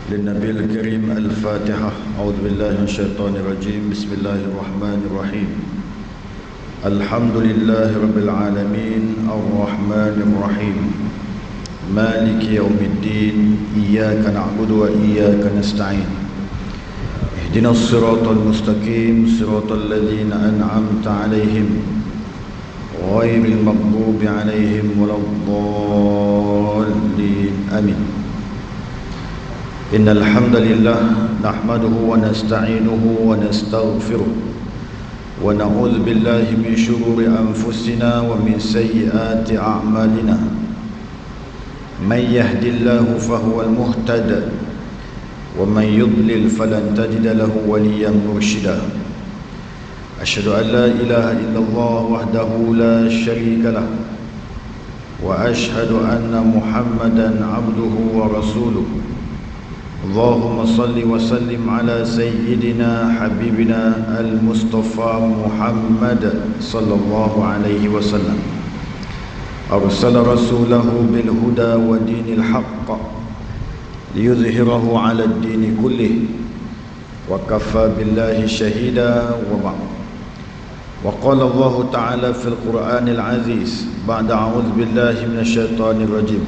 للنبي الكريم الفاتحة. أعوذ بالله من الشيطان الرجيم. بسم الله الرحمن الرحيم. الحمد لله رب العالمين الرحمن الرحيم مالك يوم الدين إياك نعبد وإياك نستعين اهدنا الصراط المستقيم صراط الذين أنعمت عليهم غير المغضوب عليهم ولا الضالين آمين. إن الحمد لله نحمده ونستعينه ونستغفره ونعوذ بالله من شرور أنفسنا ومن سيئات أعمالنا. من يهد الله فهو المهتد ومن يضلل فلن تجد له وليا مرشدا. أشهد أن لا إله إلا الله وحده لا شريك له وأشهد أن محمدا عبده ورسوله. اللهم صل وسلم على سيدنا حبيبنا المصطفى محمد صلى الله عليه وسلم. أرسل رسوله بالهدى ودين الحق ليظهره على الدين كله وكفى بالله شهيدا. وبعد، وقال الله تعالى في القرآن العزيز بعد أعوذ بالله من الشيطان الرجيم: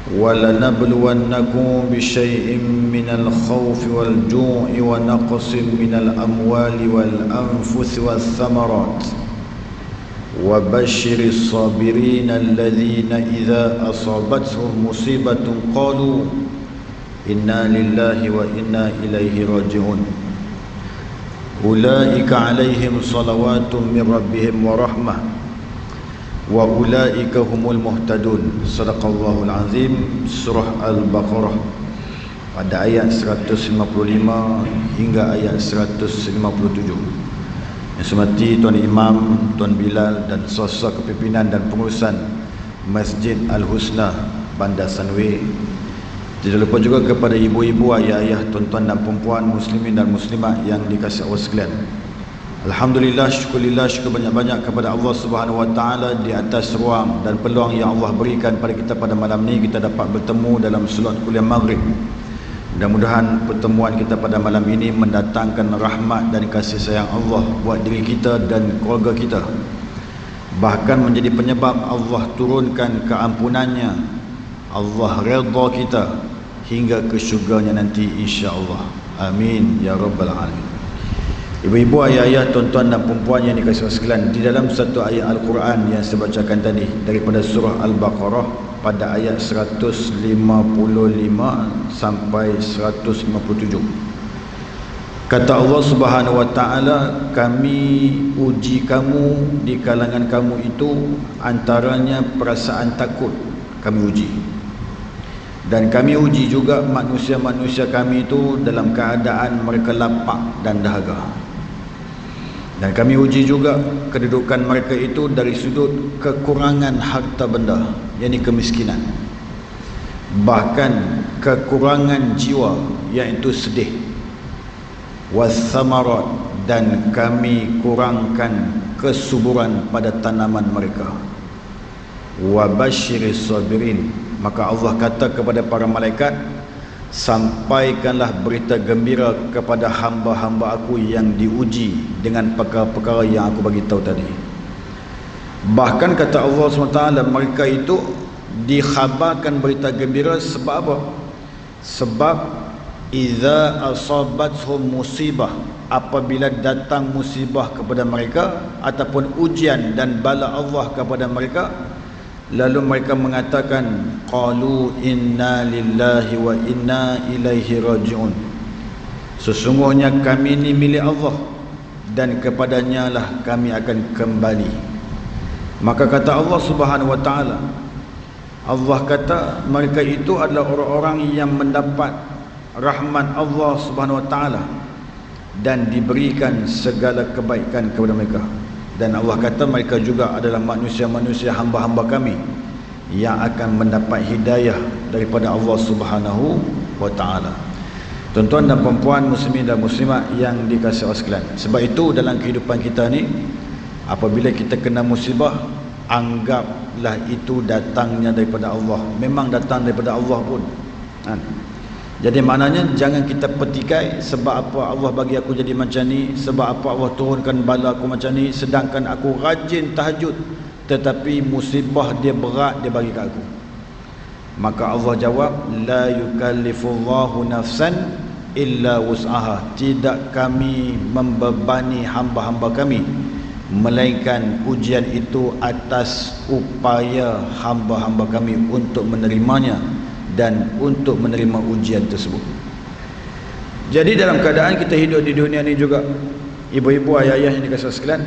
وَلَنَبْلُوَنَّكُمْ بِشَيْءٍ مِّنَ الْخَوْفِ وَالْجُوعِ وَنَقْصٍ مِّنَ الْأَمْوَالِ وَالْأَنفُسِ وَالثَّمَرَاتِ وَبَشِّرِ الصَّابِرِينَ الَّذِينَ إِذَا أَصَابَتْهُمْ مُصِيبَةٌ قَالُوا إِنَّا لِلَّهِ وَإِنَّا إِلَيْهِ راجعون. أُولَئِكَ عَلَيْهِمْ صَلَوَاتٌ مِّن رَّبِّهِمْ وَرَحْمَةٌ وَأُولَئِكَ هُمُ الْمُهْتَدُونَ. Sadaqallahul Azim. Surah Al-Baqarah pada ayat 155 hingga ayat 157. Yang semati Tuan Imam, Tuan Bilal dan sosok kepimpinan dan pengurusan Masjid Al-Husna Bandar Sunway. Tidak lupa juga kepada ibu-ibu, ayah-ayah, tuan-tuan dan perempuan muslimin dan muslimat yang dikasihi Allah sekalian. Alhamdulillah, syukurillah, syukur banyak-banyak kepada Allah Subhanahu Wa Taala di atas ruang dan peluang yang Allah berikan pada kita pada malam ini. Kita dapat bertemu dalam solat kuliah maghrib. Mudah-mudahan pertemuan kita pada malam ini mendatangkan rahmat dan kasih sayang Allah buat diri kita dan keluarga kita, bahkan menjadi penyebab Allah turunkan keampunannya, Allah redha kita hingga ke syurganya nanti insya-Allah. Amin ya rabbal alamin. Ibu-ibu, ayah-ayah, tuan-tuan dan perempuan yang dikasihi Allah sekalian, di dalam satu ayat Al-Quran yang saya bacakan tadi daripada surah Al-Baqarah pada ayat 155 sampai 157, kata Allah Subhanahu Wa Taala, kami uji kamu di kalangan kamu itu antaranya perasaan takut kami uji, dan kami uji juga manusia-manusia kami itu dalam keadaan mereka lapar dan dahaga. Dan kami uji juga kedudukan mereka itu dari sudut kekurangan harta benda, yakni kemiskinan, bahkan kekurangan jiwa, iaitu sedih, wassamarat, dan kami kurangkan kesuburan pada tanaman mereka, wabashiris sabirin. Maka Allah kata kepada para malaikat, sampaikanlah berita gembira kepada hamba-hamba aku yang diuji dengan perkara-perkara yang aku bagi tahu tadi. Bahkan kata Allah SWT, mereka itu dikhabarkan berita gembira sebab apa? Sebab idza asabathum musibah, apabila datang musibah kepada mereka ataupun ujian dan bala Allah kepada mereka, lalu mereka mengatakan, qalu inna lillahi wa inna ilaihi raji'un. Sesungguhnya kami ini milik Allah dan kepadanya lah kami akan kembali. Maka kata Allah Subhanahu Wa Taala, Allah kata mereka itu adalah orang-orang yang mendapat rahmat Allah Subhanahu Wa Taala dan diberikan segala kebaikan kepada mereka. Dan Allah kata mereka juga adalah manusia-manusia hamba-hamba kami yang akan mendapat hidayah daripada Allah Subhanahu Wa Taala. Tuan-tuan dan perempuan muslimin dan muslimat yang dikasihi Allah sekalian, sebab itu dalam kehidupan kita ni, apabila kita kena musibah, anggaplah itu datangnya daripada Allah. Memang datang daripada Allah pun kan? Jadi maknanya jangan kita petikai sebab apa Allah bagi aku jadi macam ni, sebab apa Allah turunkan bala aku macam ni, sedangkan aku rajin tahajud tetapi musibah dia berat dia bagi kat aku. Maka Allah jawab, la yukallifullahu nafsan illa wus'aha. Tidak kami membebani hamba-hamba kami melainkan ujian itu atas upaya hamba-hamba kami untuk menerimanya dan untuk menerima ujian tersebut. Jadi dalam keadaan kita hidup di dunia ni juga, ibu-ibu, ayah-ayah yang dikasihi sekalian,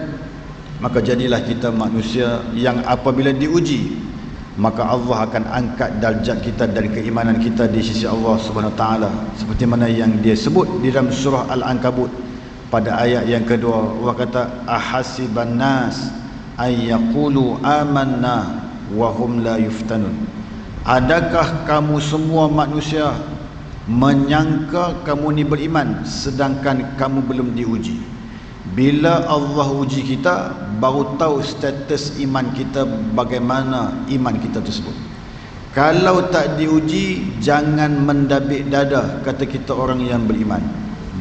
maka jadilah kita manusia yang apabila diuji, maka Allah akan angkat darjat kita dari keimanan kita di sisi Allah Subhanahu Wa Taala, seperti mana yang dia sebut di dalam surah Al-Ankabut pada ayat yang kedua. Allah kata, ahasiban nas ay yaqulu amanna wa hum la yuftanun. Adakah kamu semua manusia menyangka kamu ni beriman sedangkan kamu belum diuji? Bila Allah uji kita, baru tahu status iman kita, bagaimana iman kita tersebut. Kalau tak diuji, jangan mendabik dada kata kita orang yang beriman.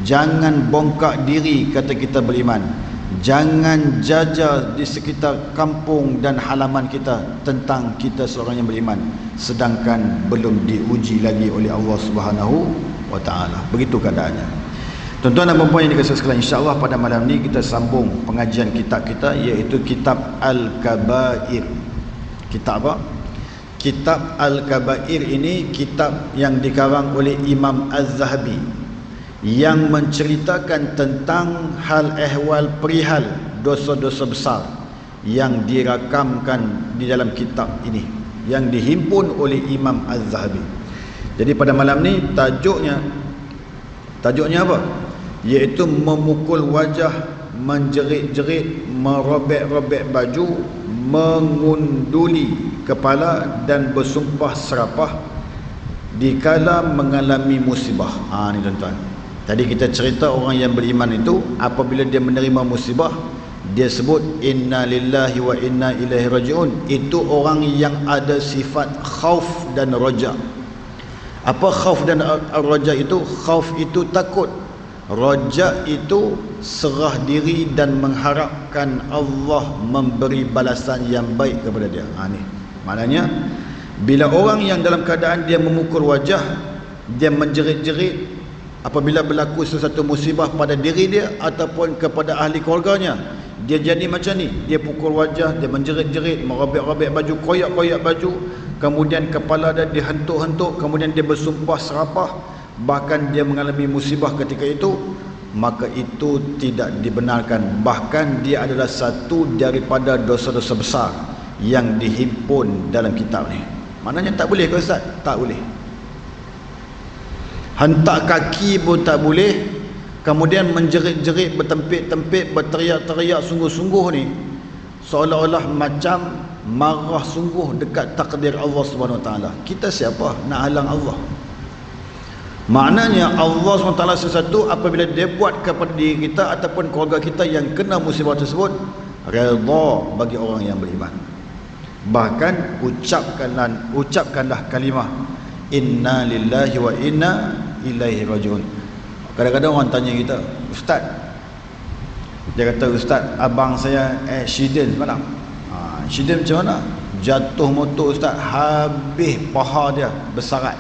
Jangan bongkak diri kata kita beriman. Jangan jajah di sekitar kampung dan halaman kita tentang kita seorang yang beriman sedangkan belum diuji lagi oleh Allah Subhanahu Wa Taala. Begitu keadaannya. Tuan-tuan dan puan-puan yang dikasihi sekalian, insya-Allah pada malam ni kita sambung pengajian kitab kita, iaitu kitab Al-Kabair. Kitab apa? Kitab Al-Kabair ini kitab yang dikarang oleh Imam Az-Zahabi, yang menceritakan tentang hal ehwal perihal dosa-dosa besar yang dirakamkan di dalam kitab ini, yang dihimpun oleh Imam Az-Zahabi. Jadi pada malam ni tajuknya apa? Iaitu memukul wajah, menjerit-jerit, merobek-robek baju, mengunduli kepala dan bersumpah serapah dikala mengalami musibah. Ni tuan-tuan. Tadi kita cerita orang yang beriman itu apabila dia menerima musibah, dia sebut inna lillahi wa inna ilaihi raji'un. Itu orang yang ada sifat khauf dan raja. Apa khauf dan raja itu? Khauf itu takut, raja itu serah diri dan mengharapkan Allah memberi balasan yang baik kepada dia. Ni maknanya bila orang yang dalam keadaan dia memukul wajah, dia menjerit-jerit apabila berlaku sesuatu musibah pada diri dia ataupun kepada ahli keluarganya, dia jadi macam ni. Dia pukul wajah, dia menjerit-jerit, merobek-robek baju, koyak-koyak baju, kemudian kepala dia dihentuk-hentuk, kemudian dia bersumpah serapah, bahkan dia mengalami musibah ketika itu, maka itu tidak dibenarkan. Bahkan dia adalah satu daripada dosa-dosa besar yang dihimpun dalam kitab ni. Maknanya tak boleh ke Ustaz? Tak boleh. Hentak kaki pun tak boleh. Kemudian menjerit-jerit, bertempik-tempik, berteriak-teriak sungguh-sungguh ni, seolah-olah macam marah sungguh dekat takdir Allah Subhanahu Wa Taala. Kita siapa nak halang Allah? Maknanya Allah SWT sesuatu apabila dia buat kepada diri kita ataupun keluarga kita yang kena musibah tersebut, redha bagi orang yang beriman. Bahkan ucapkanlah kalimah inna lillahi wa inna ilaihi raji'un. Kadang-kadang orang tanya kita, Ustaz, dia kata, Ustaz, abang saya accident semalam. Accident macam mana? Jatuh motor Ustaz, habis paha dia bersarat,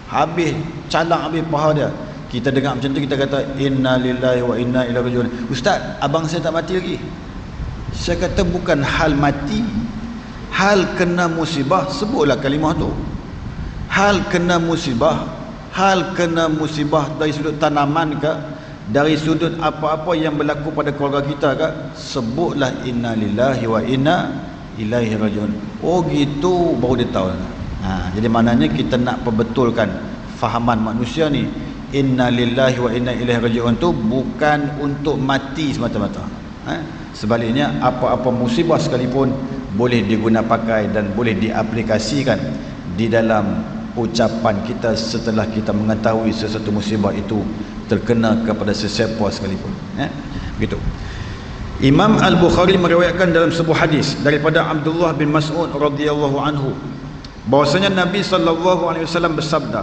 habis calang, habis paha dia. Kita dengar macam tu, kita kata inna lillahi wa inna ilaihi raji'un. Ustaz, abang saya tak mati lagi. Saya kata bukan hal mati, hal kena musibah, sebutlah kalimah tu. Hal kena musibah dari sudut tanaman ke, dari sudut apa-apa yang berlaku pada keluarga kita ke, sebutlah inna lillahi wa inna ilaihi raji'un. Oh gitu, baru dia tahu. Jadi maknanya kita nak perbetulkan fahaman manusia ni, inna lillahi wa inna ilaihi raji'un tu bukan untuk mati semata-mata. Sebaliknya apa-apa musibah sekalipun boleh diguna pakai dan boleh diaplikasikan di dalam ucapan kita setelah kita mengetahui sesuatu musibah itu terkena kepada sesiapa sekalipun. Begitu. Imam Al-Bukhari meriwayatkan dalam sebuah hadis daripada Abdullah bin Mas'ud radhiyallahu anhu bahwasanya Nabi sallallahu alaihi wasallam bersabda,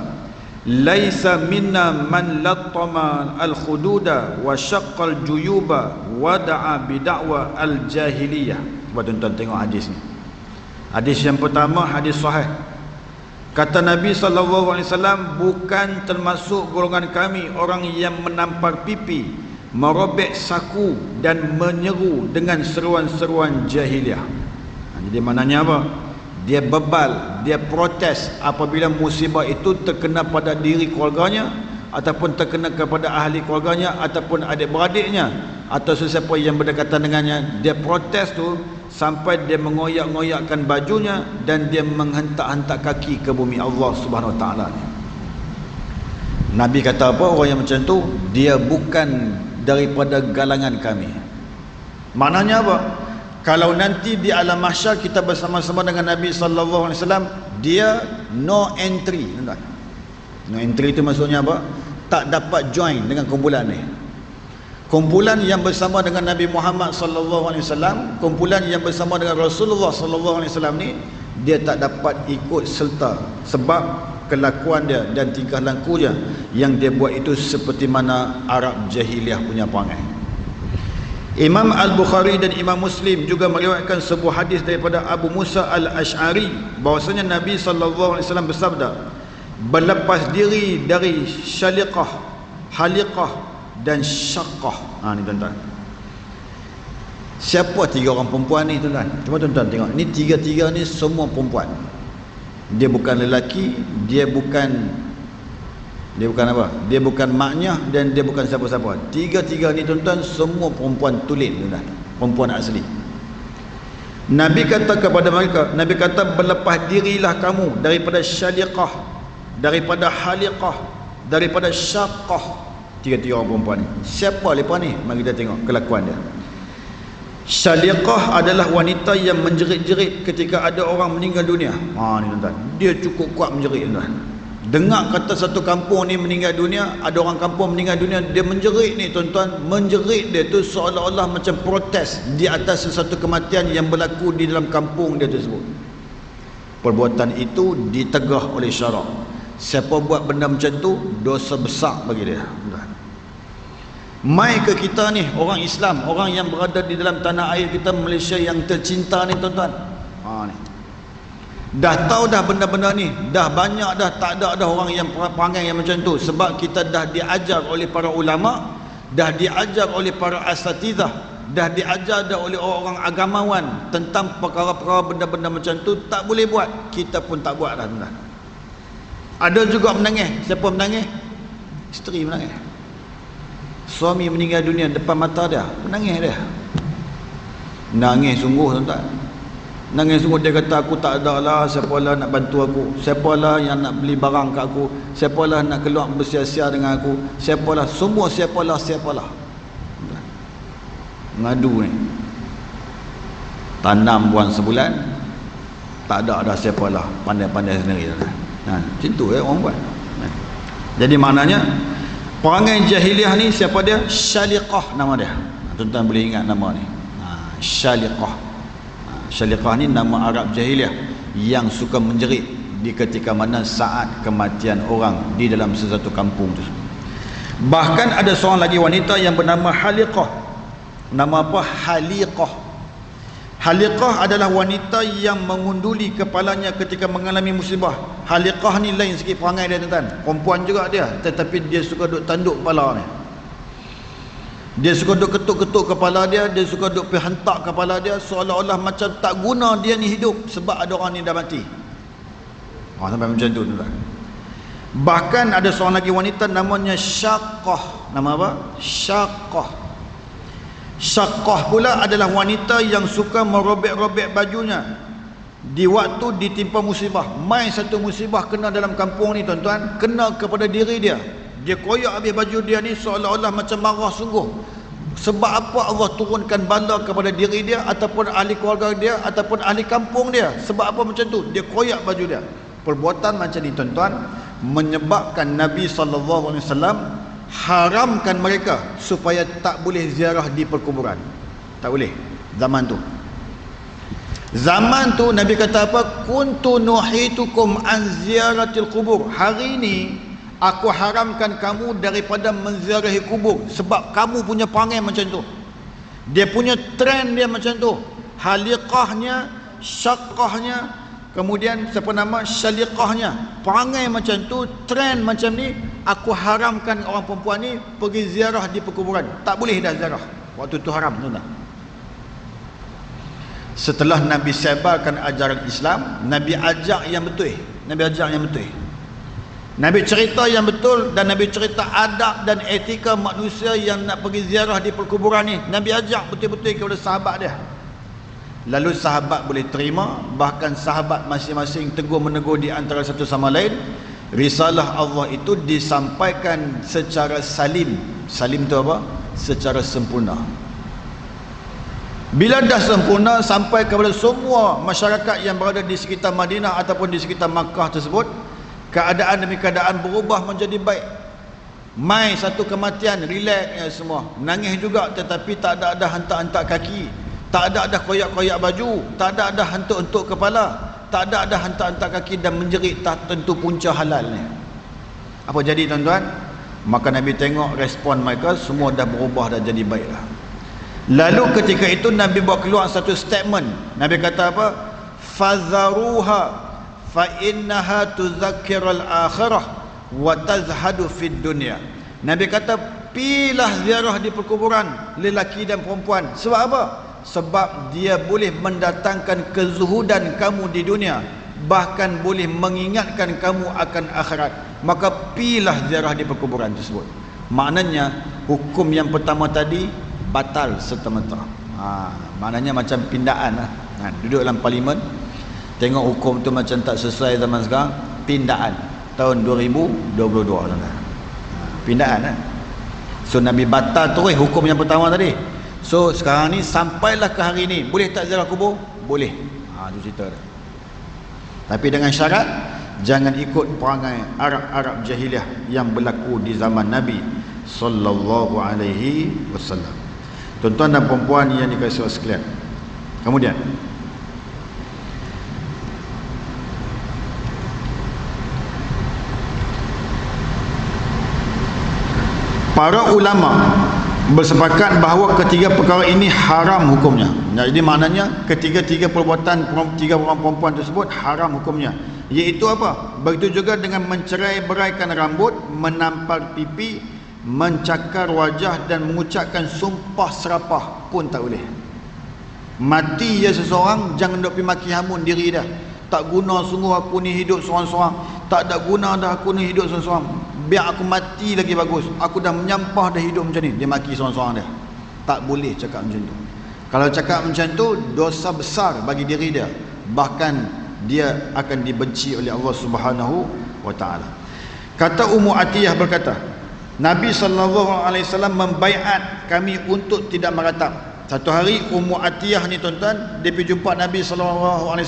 laisa minna man lattama al-khududa wa syaqqal juyuba wa da'a bid'wa al-jahiliyah. Cuba tuan-tuan tengok hadis ni. Hadis yang pertama, hadis sahih. Kata Nabi SAW, bukan termasuk golongan kami orang yang menampar pipi, merobek saku dan menyeru dengan seruan-seruan jahiliah. Jadi maknanya apa? Dia bebal, dia protes apabila musibah itu terkena pada diri keluarganya, ataupun terkena kepada ahli keluarganya, ataupun adik-beradiknya, atau sesiapa yang berdekatan dengannya. Dia protes tu sampai dia mengoyak-ngoyakkan bajunya dan dia menghentak-hentak kaki ke bumi Allah Subhanahu Wa Taala. Nabi kata apa? Orang yang macam tu dia bukan daripada galangan kami. Maknanya apa? Kalau nanti di alam mahsyar kita bersama-sama dengan Nabi sallallahu alaihi wasallam, dia no entry, tuan-tuan. No entry itu maksudnya apa? Tak dapat join dengan kumpulan ni. Kumpulan yang bersama dengan Nabi Muhammad sallallahu alaihi wasallam, kumpulan yang bersama dengan Rasulullah sallallahu alaihi wasallam ni, dia tak dapat ikut serta sebab kelakuan dia dan tingkah laku dia yang dia buat itu seperti mana Arab jahiliah punya perangai. Imam Al-Bukhari dan Imam Muslim juga meriwayatkan sebuah hadis daripada Abu Musa Al-Ash'ari bahwasanya Nabi sallallahu alaihi wasallam bersabda, berlepas diri dari syaliqah, haliqah dan syaqqah. Ni tuan-tuan. Siapa tiga orang perempuan ni tuan-tuan? Cuba tuan-tuan tengok. Ni tiga-tiga ni semua perempuan. Dia bukan lelaki, dia bukan apa? Dia bukan maknya dan dia bukan siapa-siapa. Tiga-tiga ni tuan-tuan semua perempuan tulen, tuan-tuan. Perempuan asli. Nabi kata kepada mereka, Nabi kata, berlepas dirilah kamu daripada syaliqah, daripada haliqah, daripada syaqqah. Tiga-tiga orang perempuan ni. Siapa mereka ni? Mari kita tengok kelakuan dia. Syaliqah adalah wanita yang menjerit-jerit ketika ada orang meninggal dunia. Ni tuan-tuan. Dia cukup kuat menjerit, tuan-tuan. Dengar kata satu kampung ni meninggal dunia, ada orang kampung meninggal dunia, dia menjerit ni tuan-tuan. Menjerit dia tu seolah-olah macam protes di atas sesuatu kematian yang berlaku di dalam kampung dia tersebut. Perbuatan itu ditegah oleh syarak. Siapa buat benda macam tu, dosa besar bagi dia. Mai ke kita ni, orang Islam, orang yang berada di dalam tanah air kita Malaysia yang tercinta ni tuan-tuan. Ni dah tahu dah benda-benda ni, dah banyak dah, tak ada orang yang perangai yang macam tu, sebab kita dah diajar oleh para ulama, dah diajar oleh para asatizah, dah diajar dah oleh orang-orang agamawan tentang perkara-perkara benda-benda macam tu tak boleh buat. Kita pun tak buat dah, tuan. Ada juga menangis. Siapa menangis? Isteri menangis. Suami meninggal dunia depan mata dia, menangis dia. Nangis sungguh, tuan-tuan. Nangis sungguh. Dia kata, aku tak ada lah, siapalah nak bantu aku, siapalah yang nak beli barang kat aku, siapalah nak keluar bersia-sia dengan aku, siapalah, semua siapalah. Ngadu ni. Tanam buang sebulan, tak ada dah siapalah, pandai-pandai sendiri. Macam tu orang buat. Jadi maknanya perangai jahiliah ni siapa dia? Syaliqah nama dia. Tuan-tuan boleh ingat nama ni. Syaliqah. Syaliqah ni nama Arab jahiliah yang suka menjerit di ketika mana saat kematian orang di dalam sesuatu kampung tu. Bahkan ada seorang lagi wanita yang bernama Haliqah. Nama apa? Haliqah. Haliqah adalah wanita yang mengunduli kepalanya ketika mengalami musibah. Haliqah ni lain sikit perangai dia, tuan-tuan. Perempuan juga dia, tetapi dia suka duk tanduk kepala ni. Dia suka duk ketuk-ketuk kepala dia, dia suka duk pergi hentak kepala dia seolah-olah macam tak guna dia ni hidup sebab ada orang ni dah mati. Sampai macam tu, tuan-tuan. Bahkan ada seorang lagi wanita namanya Syaqqah. Nama apa? Syaqqah. Syaqqah pula adalah wanita yang suka merobek-robek bajunya di waktu ditimpa musibah. Mai satu musibah kena dalam kampung ni, tuan-tuan, kena kepada diri dia. Dia koyak habis baju dia ni seolah-olah macam marah sungguh. Sebab apa Allah turunkan bala kepada diri dia ataupun ahli keluarga dia ataupun ahli kampung dia? Sebab apa macam tu? Dia koyak baju dia. Perbuatan macam ni, tuan-tuan, menyebabkan Nabi SAW haramkan mereka supaya tak boleh ziarah di perkuburan. Tak boleh zaman tu. Zaman tu Nabi kata apa? Kuntu nuhitukum an ziaratil kubur. Hari ni Aku haramkan kamu daripada menziarahi kubur. Sebab kamu punya perangai macam tu. Dia punya trend dia macam tu. Haliqahnya, syaqahnya, kemudian siapa nama syaliqahnya, perangai macam tu, trend macam ni. Aku haramkan orang perempuan ni pergi ziarah di perkuburan. Tak boleh dah ziarah. Waktu tu haram, tuan-tuan. Setelah Nabi sebarkan ajaran Islam, Nabi ajak yang betul. Nabi ajak yang betul. Nabi cerita yang betul, dan Nabi cerita adab dan etika manusia yang nak pergi ziarah di perkuburan ni. Nabi ajak betul-betul kepada sahabat dia. Lalu sahabat boleh terima, bahkan sahabat masing-masing tegur menegur di antara satu sama lain. Risalah Allah itu disampaikan secara salim. Salim tu apa? Secara sempurna. Bila dah sempurna sampai kepada semua masyarakat yang berada di sekitar Madinah ataupun di sekitar Makkah tersebut, keadaan demi keadaan berubah menjadi baik. Mai satu kematian, relax ya semua. Nangis juga, tetapi tak ada hantar-hantar kaki, tak ada koyak-koyak baju, tak ada hentuk-hentuk kepala, tak ada hantar-hantar kaki dan menjerit tak tentu punca halal ni. Apa jadi tuan-tuan? Maka Nabi tengok respon mereka, semua dah berubah, dah jadi baik dah. Lalu ketika itu Nabi buat keluar satu statement. Nabi kata apa? Fazaruha fa innaha tuzakkirul akhirah wa tazhadu fid dunya. Nabi kata, pilah ziarah di perkuburan lelaki dan perempuan. Sebab apa? Sebab dia boleh mendatangkan kezuhudan kamu di dunia, bahkan boleh mengingatkan kamu akan akhirat. Maka pilah ziarah di perkuburan tersebut. Maknanya hukum yang pertama tadi batal serta-merta. Maknanya macam pindaan lah. Duduk dalam parlimen, tengok hukum tu macam tak sesuai zaman sekarang, pindaan tahun 2022 tuan-tuan. Pindaan lah. So Nabi batal terus hukum yang pertama tadi. So sekarang ni sampailah ke hari ni, boleh tak ziarah kubur? Boleh. Tu cerita dia. Tapi dengan syarat jangan ikut perangai Arab-Arab jahiliah yang berlaku di zaman Nabi sallallahu alaihi wasallam. Tuan-tuan dan puan-puan yang dikasihi Allah sekalian. Kemudian para ulama bersepakat bahawa ketiga perkara ini haram hukumnya. Jadi maknanya ketiga-tiga perbuatan tiga orang perempuan tersebut haram hukumnya. Iaitu apa? Begitu juga dengan mencerai-beraikan rambut, menampar pipi, mencakar wajah dan mengucapkan sumpah serapah pun tak boleh. Mati ya seseorang, jangan duk pergi maki hamun diri dah. Tak guna sungguh aku ni hidup seorang-seorang. Tak ada guna dah aku ni hidup seorang-seorang. Biar aku mati lagi bagus. Aku dah menyampah dah hidup macam ni. Dia maki seorang-seorang dia. Tak boleh cakap macam tu. Kalau cakap macam tu, dosa besar bagi diri dia. Bahkan dia akan dibenci oleh Allah Subhanahu wa taala. Kata Ummu Atiyah berkata, Nabi SAW membaiat kami untuk tidak meratap. Satu hari Ummu Atiyah ni tuan-tuan, dia pergi jumpa Nabi SAW.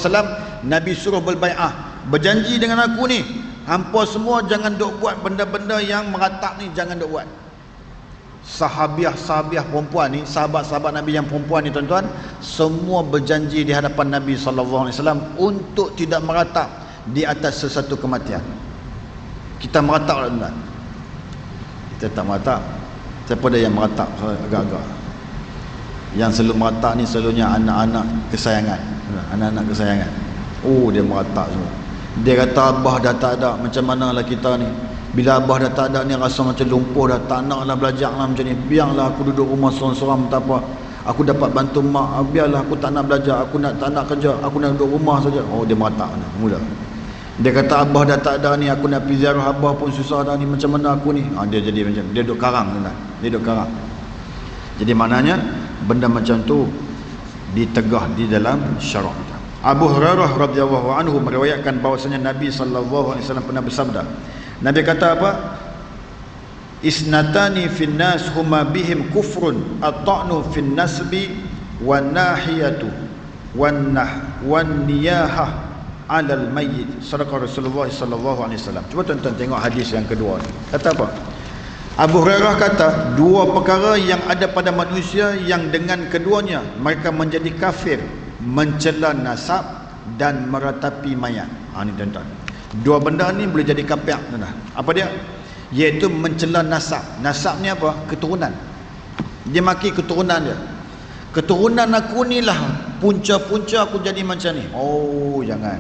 Nabi suruh berbaiat, berjanji dengan aku ni, hampa semua jangan duk buat benda-benda yang meratap ni, jangan duk buat. Sahabiah perempuan ni, sahabat-sahabat Nabi yang perempuan ni tuan-tuan, semua berjanji di hadapan Nabi SAW untuk tidak meratap di atas sesuatu kematian. Kita meratap tak tuan-tuan? Kita tak meratap. Siapa dia yang meratap agak-agak? Yang selalu meratap ni selalunya anak-anak kesayangan. Anak-anak kesayangan. Oh, dia meratap semua. Dia kata abah dah tak ada, macam manalah kita ni. Bila abah dah tak ada ni rasa macam lumpuh dah, tak naklah belajar lah macam ni. Biarlah aku duduk rumah seorang-seorang, tak apa. Aku dapat bantu mak, biarlah aku tak nak belajar, aku tak nak kerja, aku nak duduk rumah saja. Oh, dia meratap ni, mula. Dia kata abah dah tak ada ni, aku nak pergi ziarah abah pun susah dah ni, macam mana aku ni. Dia jadi macam, dia duduk karang tuan. Dia duduk karang. Jadi maknanya benda macam tu ditegah di dalam syarak. Abu Hurairah radhiyallahu anhu meriwayatkan bahwasanya Nabi sallallahu alaihi wasallam pernah bersabda. Nabi kata apa? Isnatani fin nas huma bihim kufrun at-ta'nu fin nasbi wan nahiyatu wan niyahah 'alal mayyit. Sadaqah Rasulullah sallallahu alaihi wasallam. Cuba tuan-tuan tengok hadis yang kedua ni. Kata apa? Abu Hurairah kata, dua perkara yang ada pada manusia yang dengan keduanya mereka menjadi kafir, mencela nasab dan meratapi mayat. Ni tuan-tuan. Dua benda ni boleh jadi kafir tuan-tuan. Apa dia? iaitu mencela nasab. Nasab ni apa? Keturunan. Dia maki keturunan dia. Keturunan aku ni lah punca-punca aku jadi macam ni. Oh, jangan.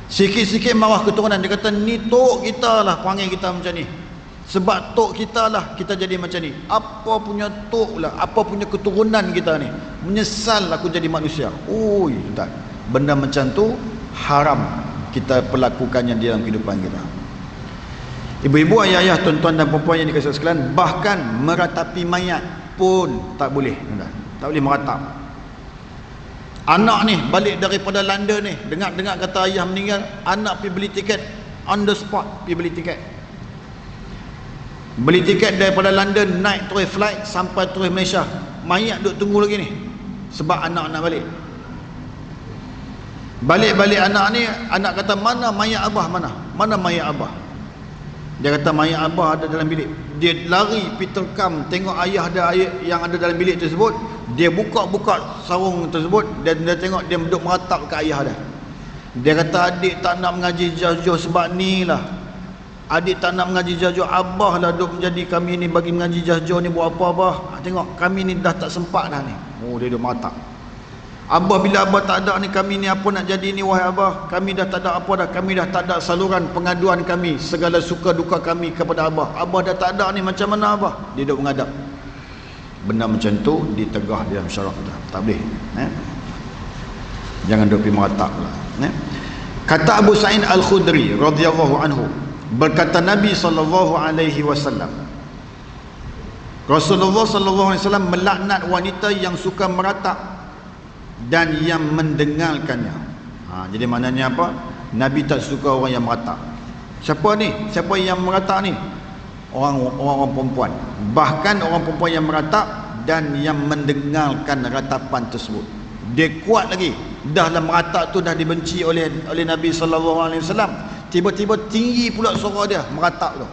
Sikit-sikit marah keturunan. Dia kata ni tok kita lah panggil kita macam ni. Sebab tok kita lah kita jadi macam ni. Apa punya tok lah, apa punya keturunan kita ni, menyesal aku jadi manusia. Oi, tak. Benda macam tu haram kita perlakukannya di dalam kehidupan kita. Ibu-ibu, ayah-ayah, tuan-tuan dan puan-puan yang dikasihi sekalian, bahkan meratapi mayat pun tak boleh. Tak boleh meratap. Anak ni balik daripada London ni, dengar kata ayah meninggal, anak pergi beli tiket on the spot, pergi beli tiket. Beli tiket daripada London, naik terus flight sampai terus Malaysia. Mayat duk tunggu lagi ni sebab anak nak balik. Balik anak ni, anak kata mana mayat abah, mana mayat abah. Dia kata mayat abah ada dalam bilik. Dia lari pergi terkam tengok ayah ada yang ada dalam bilik tersebut. Dia buka sarung tersebut dan dia tengok dia duduk meratap ke ayah dia. Dia kata adik tak nak mengaji jauh-jauh sebab ni lah. Adik tak nak mengaji jauh-jauh, abah lah duk menjadi kami ni bagi mengaji jauh-jauh ni buat apa abah? Tengok kami ni dah tak sempat dah ni. Oh, dia duk meratap. Abah, bila abah tak ada ni, kami ni apa nak jadi ni wahai abah? Kami dah tak ada apa dah, kami dah tak ada saluran pengaduan kami, segala suka duka kami kepada abah. Abah dah tak ada ni, macam mana abah? Dia duk menghadap. Benda macam tu ditegah dalam syarak kita. Tak boleh. Jangan duk pergi meratap lah. Kata Abu Sa'id Al-Khudri radhiyallahu anhu, berkata Nabi SAW, Rasulullah SAW melaknat wanita yang suka meratap dan yang mendengarkannya. Jadi maknanya apa? Nabi tak suka orang yang meratap. Siapa ni? Siapa yang meratap ni? Orang perempuan. Bahkan orang perempuan yang meratap dan yang mendengarkan ratapan tersebut. Dia kuat lagi. Dah lah meratap tu dah dibenci oleh Nabi SAW. Tiba-tiba tinggi pula suara dia meratap tu.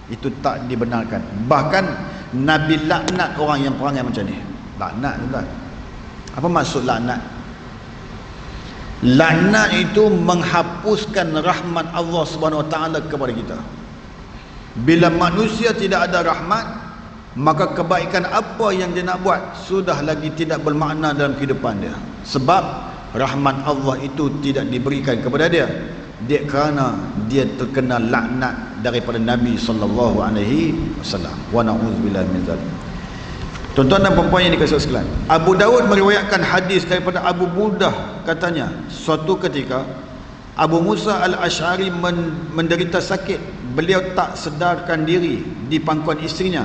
Itu tak dibenarkan. Bahkan Nabi laknat orang yang perangai macam ni. Laknat tuan. Apa maksud laknat? Laknat itu menghapuskan rahmat Allah Subhanahu Wa Taala kepada kita. Bila manusia tidak ada rahmat, maka kebaikan apa yang dia nak buat sudah lagi tidak bermakna dalam kehidupan dia. Sebab rahmat Allah itu tidak diberikan kepada dia. Dia kerana dia terkena laknat daripada Nabi sallallahu alaihi wasallam. Wa na'udzubillahi min dzalik. Tuan-tuan dan puan-puan yang dikasihi sekalian, Abu Daud meriwayatkan hadis daripada Abu Burdah, katanya suatu ketika Abu Musa Al-Ash'ari menderita sakit. Beliau tak sedarkan diri di pangkuan isterinya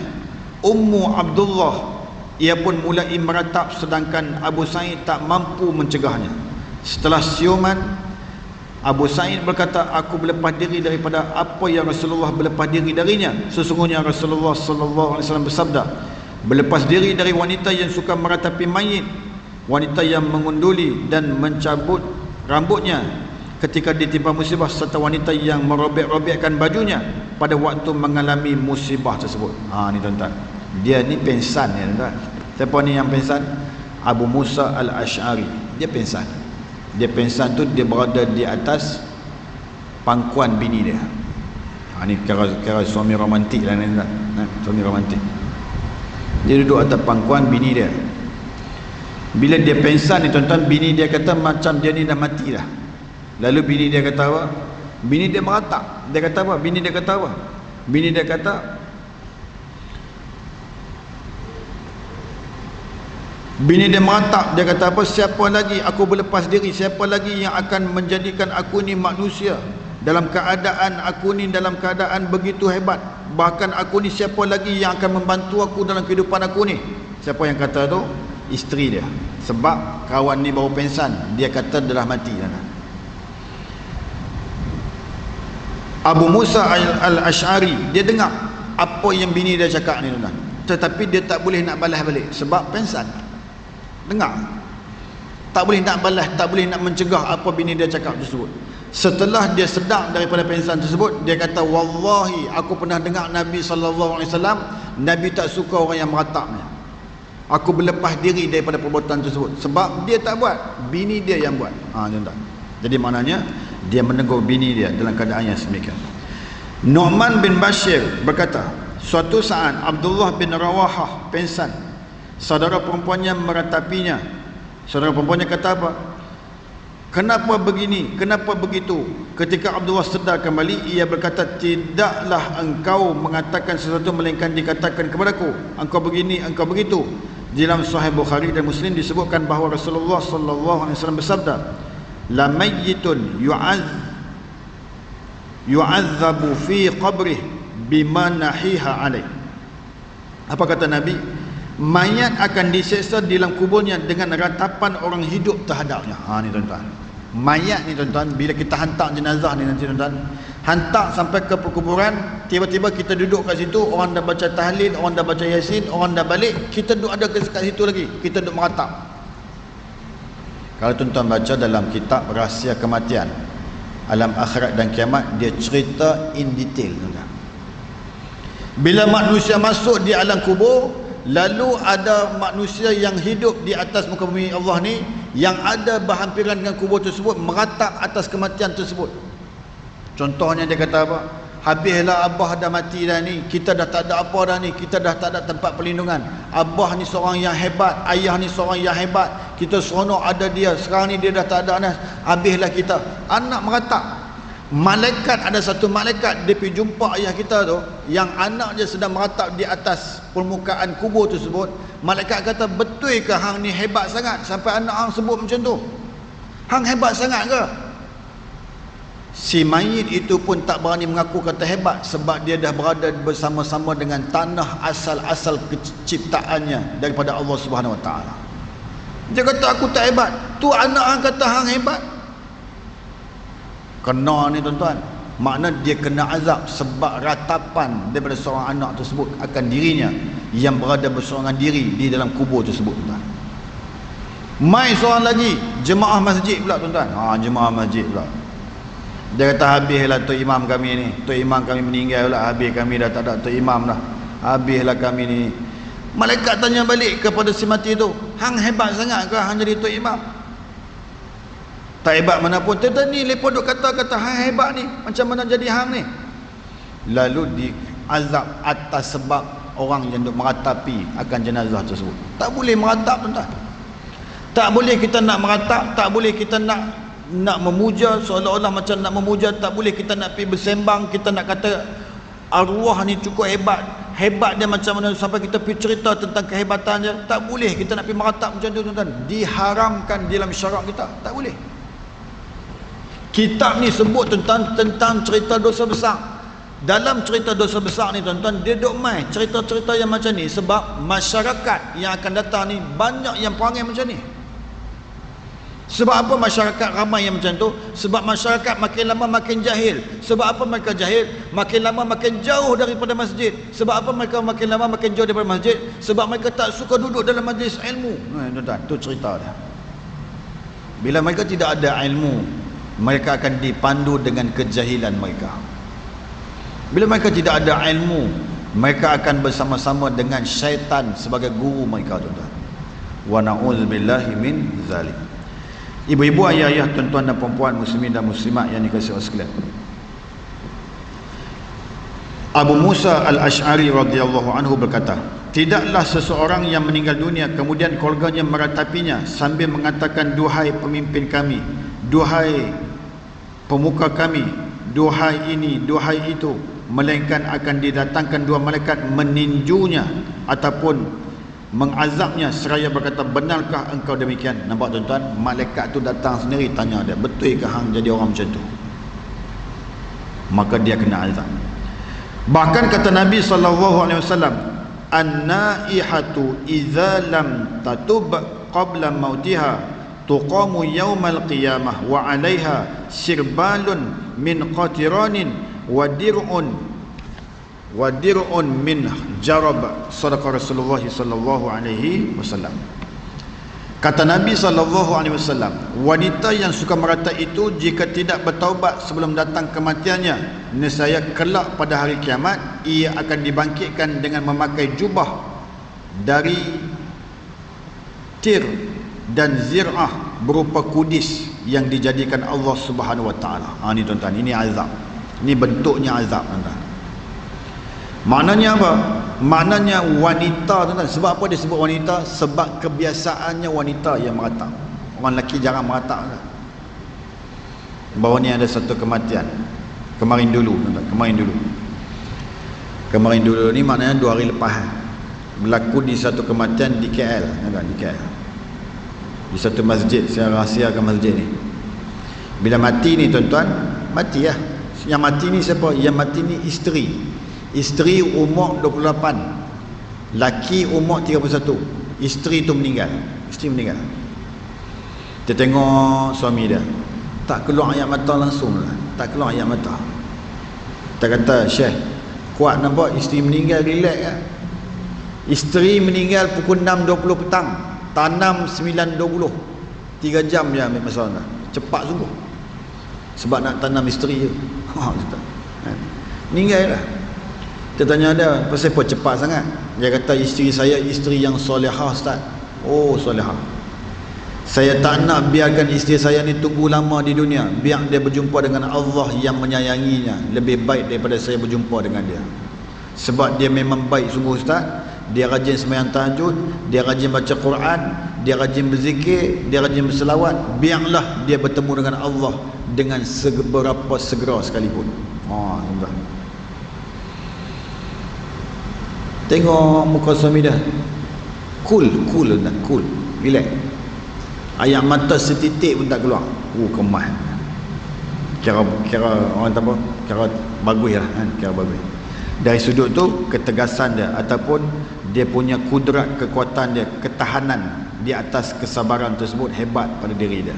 Ummu Abdullah. Ia pun mulai meratap sedangkan Abu Sa'id tak mampu mencegahnya. Setelah siuman, Abu Sa'id berkata, aku berlepas diri daripada apa yang Rasulullah berlepas diri darinya. Sesungguhnya Rasulullah sallallahu alaihi wasallam bersabda, berlepas diri dari wanita yang suka meratapi mayit, wanita yang mengunduli dan mencabut rambutnya ketika ditimpa musibah, serta wanita yang merobek-robekkan bajunya pada waktu mengalami musibah tersebut. Ni tuan-tuan, dia ni pensan ya tuan-tuan. Siapa ni yang pensan? Abu Musa Al-Ash'ari. Dia pensan. Dia pensan tu dia berada di atas pangkuan bini dia. Ni kira suami romantik lah ni tuan-tuan. Suami romantik. Dia duduk atas pangkuan bini dia. Bila dia pensan ni tuan-tuan, bini dia kata macam dia ni dah mati dah. Lalu bini dia kata apa? Bini dia meratap. Dia kata apa? Bini dia kata apa? Bini dia kata, bini dia meratap. Dia kata apa? Siapa lagi aku berlepas diri? Siapa lagi yang akan menjadikan aku ni manusia dalam keadaan aku ni dalam keadaan begitu hebat? Bahkan aku ni siapa lagi yang akan membantu aku dalam kehidupan aku ni? Siapa yang kata tu? Isteri dia. Sebab kawan ni baru pensan, dia kata dia dah mati dah. Abu Musa Al-Ash'ari, dia dengar apa yang bini dia cakap ni tuan. Tetapi dia tak boleh nak balas balik sebab pensan. Dengar, tak boleh nak balas, tak boleh nak mencegah apa bini dia cakap tersebut. Setelah dia sedar daripada pensan tersebut, dia kata, wallahi aku pernah dengar Nabi SAW, Nabi tak suka orang yang meratapnya. Aku berlepas diri daripada perbuatan tersebut. Sebab dia tak buat, bini dia yang buat. Tuan-tuan. Jadi maknanya dia menegur bini dia dalam keadaan yang semikian. Nu'man bin Bashir berkata, suatu saat Abdullah bin Rawahah pengsan. Saudara perempuannya meratapinya. Saudara perempuannya kata apa? Kenapa begini? Kenapa begitu? Ketika Abdullah sedar kembali, ia berkata, tidaklah engkau mengatakan sesuatu melainkan dikatakan kepadaku, engkau begini, engkau begitu. Di dalam Sahih Bukhari dan Muslim disebutkan bahawa Rasulullah sallallahu alaihi wasallam bersabda, la mayyitun yu'azzabu fi qabrih bima nahiha alaih. Apa kata Nabi? Mayat akan diseksa di dalam kuburnya dengan ratapan orang hidup terhadapnya. Ni tuan-tuan, mayat ni tuan-tuan, bila kita hantar jenazah ni nanti tuan-tuan, hantar sampai ke perkuburan, tiba-tiba kita duduk kat situ, orang dah baca tahlil, orang dah baca yasin, orang dah balik, kita duduk ada kat situ lagi, kita duduk meratap. Kalau tuan-tuan baca dalam kitab Rahsia Kematian, Alam Akhirat dan Kiamat, dia cerita in detail tuan-tuan. Bila manusia masuk di alam kubur, lalu ada manusia yang hidup di atas muka bumi Allah ni, yang ada berhampiran dengan kubur tersebut, meratap atas kematian tersebut. Contohnya dia kata apa? Habislah Abah dah mati dah ni, kita dah tak ada apa dah ni, kita dah tak ada tempat perlindungan. Abah ni seorang yang hebat, ayah ni seorang yang hebat, kita seronok ada dia, sekarang ni dia dah tak ada anak, habislah kita. Anak meratap. Malaikat, ada satu malaikat, dia pergi jumpa ayah kita tu, yang anak dia sedang meratap di atas permukaan kubur tersebut. Malaikat kata, betul ke hang ni hebat sangat sampai anak hang sebut macam tu? Hang hebat sangat ke? Si mayit itu pun tak berani mengaku kata hebat, sebab dia dah berada bersama-sama dengan tanah asal-asal ciptaannya daripada Allah Subhanahu Wa Taala. Dia kata, aku tak hebat. Tu anak hang kata hang hebat. Kena ni tuan-tuan, makna dia kena azab sebab ratapan daripada seorang anak tersebut akan dirinya yang berada berseorangan diri di dalam kubur tersebut, tuan-tuan. Mai seorang lagi, jemaah masjid pula, tuan-tuan. Jemaah masjid pula. Dia kata, habislah tu imam kami ni, tu imam kami meninggal pula, habis kami dah tak ada tu imam dah, habislah kami ni. Malaikat tanya balik kepada si mati tu, hang hebat sangat ke hang jadi tu imam? Tak hebat mana pun. Tentang ni lepas duk kata-kata hang hebat ni, macam mana jadi hang ni? Lalu diazab atas sebab orang yang duk meratapi akan jenazah tersebut. Tak boleh meratap, tuan-tuan. Tak boleh kita nak meratap, tak boleh kita nak memuja seolah-olah macam nak memuja, tak boleh kita nak pergi bersembang, kita nak kata arwah ni cukup hebat, hebat dia macam mana sampai kita pergi cerita tentang kehebatannya. Tak boleh kita nak pergi meratap macam tu, tuan-tuan. Diharamkan dalam syarak kita, tak boleh. Kitab ni sebut tentang cerita dosa besar. Dalam cerita dosa besar ni, tuan-tuan, dia duk mai cerita-cerita yang macam ni sebab masyarakat yang akan datang ni banyak yang perangai macam ni. Sebab apa masyarakat ramai yang macam tu? Sebab masyarakat makin lama makin jahil. Sebab apa mereka jahil? Makin lama makin jauh daripada masjid. Sebab apa mereka makin lama makin jauh daripada masjid? Sebab mereka tak suka duduk dalam majlis ilmu. Tuan-tuan, tu cerita dia. Bila mereka tidak ada ilmu, mereka akan dipandu dengan kejahilan mereka. Bila mereka tidak ada ilmu, mereka akan bersama-sama dengan syaitan sebagai guru mereka, tuan-tuan. Wa na'udzubillahi min zalik. Ibu-ibu, ayah-ayah, tuan-tuan dan puan-puan, muslimin dan muslimat yang dikasihi Allah sekalian. Abu Musa al-Ash'ari radhiyallahu anhu berkata, tidaklah seseorang yang meninggal dunia kemudian keluarganya meratapinya sambil mengatakan, duhai pemimpin kami, duhai pemuka kami, duhai ini, duhai itu, melainkan akan didatangkan dua malaikat meninjunya ataupun mengazabnya seraya berkata, benarkah engkau demikian? Nampak, tuan-tuan? Malaikat tu datang sendiri tanya dia, betul ke hang jadi orang macam tu? Maka dia kena azab. Bahkan kata Nabi SAW, an-naihatu idza lam tatub qabla mautiha tuqamu yaumal qiyamah wa 'alaiha sirbalun min qatiranin wa dir'un min jarab. Sadaqa Rasulullah sallallahu alaihi wasallam. Kata Nabi sallallahu alaihi wasallam, wanita yang suka merata itu jika tidak bertaubat sebelum datang kematiannya, nescaya kelak pada hari kiamat ia akan dibangkitkan dengan memakai jubah dari tir dan zir'ah berupa kudis yang dijadikan Allah Subhanahu Wa Taala. Ni tuan-tuan, ini azab. Ini bentuknya azab, tuan-tuan. Maknanya apa? Maknanya wanita, tuan-tuan. Sebab apa dia sebut wanita? Sebab kebiasaannya wanita yang meratap. Orang lelaki jarang meratap, tuan-tuan. Bahawa ni ada satu kematian kemarin dulu, tuan-tuan. Kemarin dulu ni maknanya 2 hari lepas berlaku di satu kematian di KL, tuan-tuan, di KL. Di satu masjid. Saya rahsiakan masjid ni. Bila mati ni, tuan-tuan, mati lah. Yang mati ni siapa? Yang mati ni isteri umur 28, laki umur 31. Isteri tu meninggal. Dia tengok suami dia, tak keluar air mata langsung lah. Tak keluar air mata. Dia kata, Syekh, kuat nampak isteri meninggal, relax lah. Isteri meninggal pukul 6.20 petang, tanam 9.20, 3 jam je ambil masa lah. Cepat sungguh. Sebab nak tanam isteri je. Meninggal lah. Kita tanya dia, pasal apa cepat sangat? Dia kata, isteri saya isteri yang solehah, Ustaz. Oh, solehah. Saya tak nak biarkan isteri saya ni tunggu lama di dunia. Biar dia berjumpa dengan Allah yang menyayanginya. Lebih baik daripada saya berjumpa dengan dia. Sebab dia memang baik sungguh, Ustaz. Dia rajin sembahyang tahajud, dia rajin baca Quran, dia rajin berzikir, dia rajin berselawat. Biarlah dia bertemu dengan Allah dengan seberapa segera sekalipun. Tuan-tuan. Tengok muka suami dia. Cool, relax. Air mata setitik pun tak keluar. Kemas. Kira orang tak apa, kira bagus lah kan, kira bagus. Dari sudut tu, ketegasan dia ataupun dia punya kudrat, kekuatan dia, ketahanan di atas kesabaran tersebut hebat pada diri dia.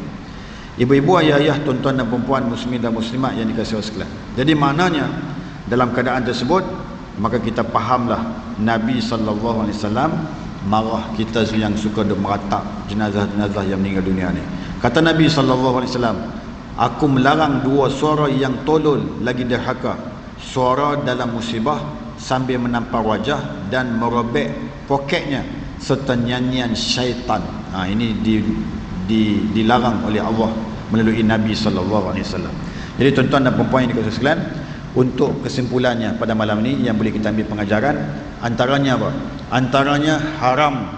Ibu-ibu, ayah-ayah, tuan-tuan dan perempuan, muslimin dan muslimat yang dikasihi Allah sekalian. Jadi maknanya dalam keadaan tersebut, maka kita fahamlah Nabi SAW marah kita yang suka meratap jenazah-jenazah yang meninggal dunia ni. Kata Nabi SAW, aku melarang 2 suara yang tolol lagi derhaka. Suara dalam musibah sambil menampar wajah dan merobek poketnya, serta nyanyian syaitan. Ini dilarang oleh Allah melalui Nabi SAW. Jadi tuan-tuan dan perempuan yang dikasihi sekalian, untuk kesimpulannya pada malam ini yang boleh kita ambil pengajaran, antaranya apa? Antaranya haram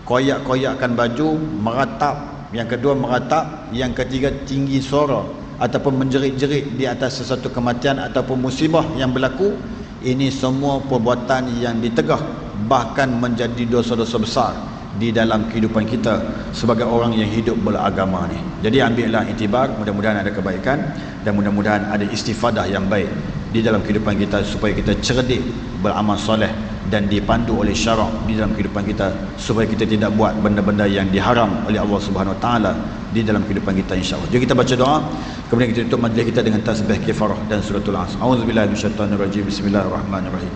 koyak-koyakkan baju, meratap. Yang kedua meratap. Yang ketiga tinggi suara ataupun menjerit-jerit di atas sesuatu kematian ataupun musibah yang berlaku. Ini semua perbuatan yang ditegah, bahkan menjadi dosa-dosa besar di dalam kehidupan kita sebagai orang yang hidup beragama ni. Jadi ambillah iktibar, mudah-mudahan ada kebaikan dan mudah-mudahan ada istifadah yang baik di dalam kehidupan kita, supaya kita cerdik beramal soleh dan dipandu oleh syarak di dalam kehidupan kita, supaya kita tidak buat benda-benda yang diharam oleh Allah Subhanahu Wa Taala di dalam kehidupan kita, insya-Allah. Jadi kita baca doa, kemudian kita tutup majlis kita dengan tasbih kifarah dan suratul Asr. Auzubillahi minasyaitonirrajim. Bismillahirrahmanirrahim.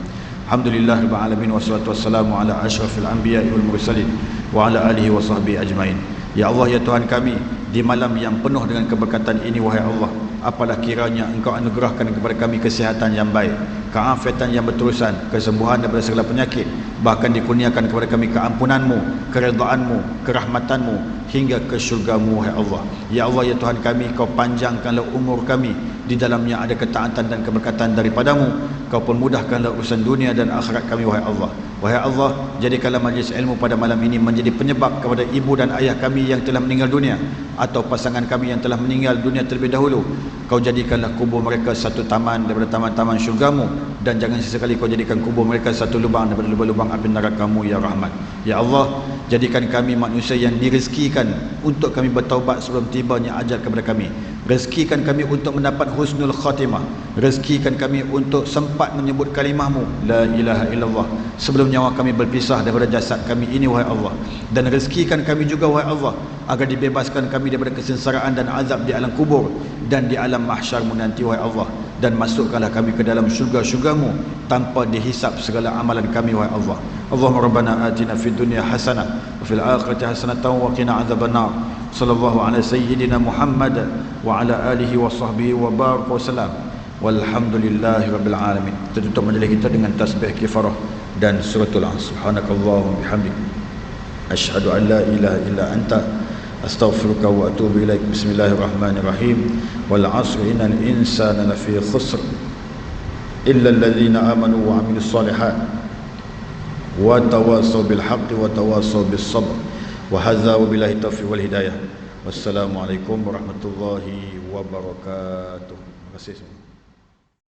Alhamdulillahirabbil alamin wassalatu wassalamu ala asyrafil anbiya'i wal mursalin wa ala alihi wa sahbihi ajmain. Ya Allah, ya Tuhan kami, di malam yang penuh dengan keberkatan ini, wahai Allah, apalah kiranya Engkau anugerahkan kepada kami kesihatan yang baik, keafiatan yang berterusan, kesembuhan daripada segala penyakit, bahkan dikurniakan kepada kami keampunan-Mu, keredaan-Mu, kerahmatan-Mu hingga ke syurga-Mu, wahai Allah. Ya Allah, ya Tuhan kami, Kau panjangkanlah umur kami, di dalamnya ada ketaatan dan keberkatan daripada-Mu. Kau pun mudahkanlah urusan dunia dan akhirat kami, wahai Allah. Wahai Allah, jadikanlah majlis ilmu pada malam ini menjadi penyebab kepada ibu dan ayah kami yang telah meninggal dunia, atau pasangan kami yang telah meninggal dunia terlebih dahulu. Kau jadikanlah kubur mereka satu taman daripada taman-taman syurga-Mu, dan jangan sesekali Kau jadikan kubur mereka satu lubang daripada lubang-lubang api neraka-Mu, ya Rahman. Ya Allah, jadikan kami manusia yang direzekikan untuk kami bertaubat sebelum tibanya ajal kepada kami. Rezekikan kami untuk mendapat husnul khatimah. Rezekikan kami untuk sempat menyebut kalimah-Mu, la ilaha illallah, sebelum nyawa kami berpisah daripada jasad kami ini, wahai Allah. Dan rezekikan kami juga, wahai Allah, agar dibebaskan kami daripada kesengsaraan dan azab di alam kubur dan di alam mahsyar-Mu nanti, wahai Allah. Dan masukkanlah kami ke dalam syurga-syurga-Mu tanpa dihisap segala amalan kami, wahai Allah. Allahumma rabbana atina fid dunya hasanah wa fil akhirati hasanatan wa qina adzabannar. Sallallahu ala sayyidina Muhammad wa ala alihi wa sahbihi wa barak wa salam. Walhamdulillahi rabbil alamin. Kita tutup majlis kita dengan tasbih kifarah dan suratul Asr. Subhanakallahumma bihamdik, asyhadu an la ilaha illa anta, astaghfiruka wa atubu ilaik. Bismillahirrahmanirrahim. Wal 'asri innal insana lafi khusr illa alladhina amanu wa amilus solihat wa tawassaw bil haqqi wa tawassaw bis sabr. Wa hadza wa billahi taufiq wal hidayah. Wassalamualaikum warahmatullahi wabarakatuh. Terima kasih semua.